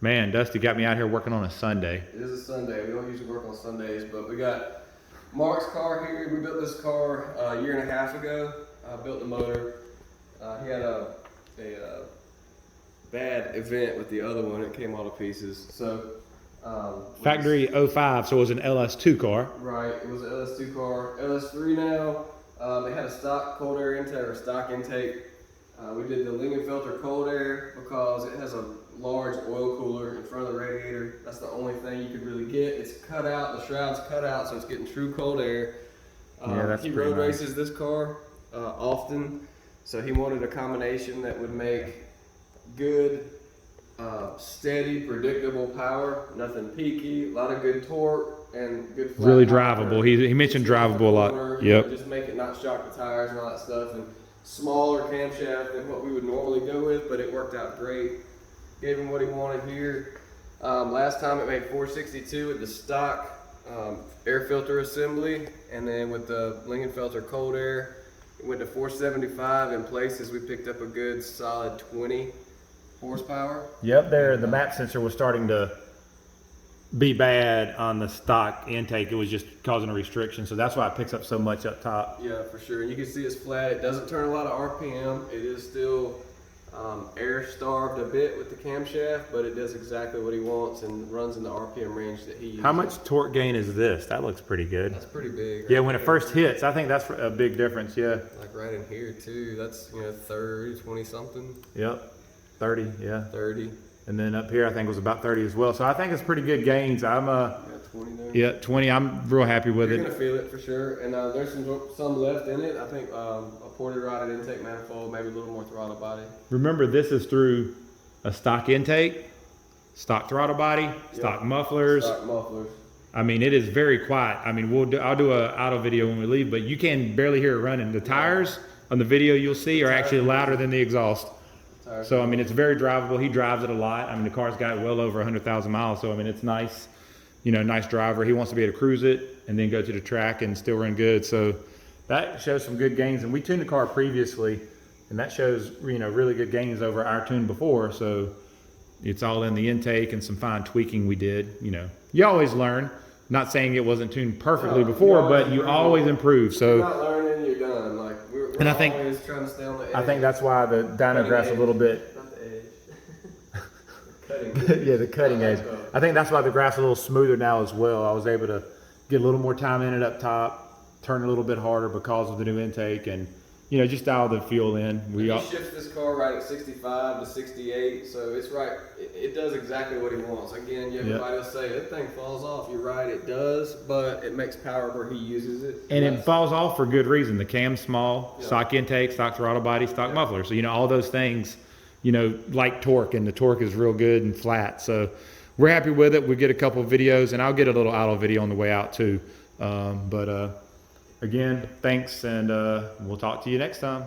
Man, Dusty got me out here working on a Sunday. It is a Sunday. We don't usually work on Sundays, but we got Mark's car here. We built this car a year and a half ago. Built the motor. He had a bad event with the other one. It came all to pieces. So Factory 05, so it was an LS2 car. Right, it was an LS2 car. LS3 now. They had a stock cold air intake or stock intake. We did the Lingenfelter cold air because it has a large oil cooler in front of the radiator. That's the only thing you could really get. It's cut out, the shroud's cut out, so it's getting true cold air. Yeah, that's he pretty road nice. races this car often, so he wanted a combination that would make good, steady, predictable power, nothing peaky, a lot of good torque, and good flat Really power. drivable. He mentioned drivable a lot. You know, Yep. just make it not shock the tires and all that stuff, and smaller camshaft than what we would normally go with, but it worked out great. Gave him what he wanted here. Last time it made 462 with the stock air filter assembly, and then with the Lingenfelter cold air, it went to 475. In places we picked up a good solid 20 horsepower. Yep, the map sensor was starting to be bad on the stock intake. It was just causing a restriction, so that's why it picks up so much up top. Yeah, for sure. And you can see it's flat. It doesn't turn a lot of RPM. It is still air starved a bit with the camshaft, but it does exactly what he wants and runs in the RPM range that he uses. How much torque gain is this? That looks pretty good. That's pretty big. Yeah, when it first hits, I think that's a big difference, yeah. Like right in here too. That's, 30, 20 something. Yep, 30, yeah. 30. And then up here, I think it was about 30 as well. So I think it's pretty good gains. I'm, Yeah, 20 there. yeah, 20, I'm real happy with You're it. gonna feel it for sure. And there's some left in it. I think a ported rotted intake manifold, maybe a little more throttle body. Remember, this is through a stock intake, stock throttle body, stock mufflers. Stock mufflers. I mean, it is very quiet. I mean, I'll do a auto video when we leave, but you can barely hear it running. The tires on the video you'll see are actually louder than the exhaust. So, I mean, it's very drivable. He drives it a lot. I mean, the car's got well over 100,000 miles. So, I mean, it's nice, nice driver. He wants to be able to cruise it and then go to the track and still run good. So that shows some good gains. And we tuned the car previously, and that shows, really good gains over our tune before. So it's all in the intake and some fine tweaking we did. You always learn. Not saying it wasn't tuned perfectly before, but you always improve. So you're not learning, you're done. Like we're and I think, always trying to stay on the edge. I think that's why the dyno graph's a little bit. Not the edge. Cutting. Yeah, the cutting edge. I think that's why the graph's a little smoother now as well. I was able to get a little more time in it up top, turn a little bit harder because of the new intake, and just dial the fuel in. He shifts this car right at 65 to 68, so it's right. It does exactly what he wants. Again, everybody will say that thing falls off. You're right, it does, but it makes power where he uses it. And it falls off for good reason. The cam's small, stock intake, stock throttle body, stock muffler. So all those things, like torque, and the torque is real good and flat. So we're happy with it. We get a couple of videos, and I'll get a little auto video on the way out too. Again, thanks, and we'll talk to you next time.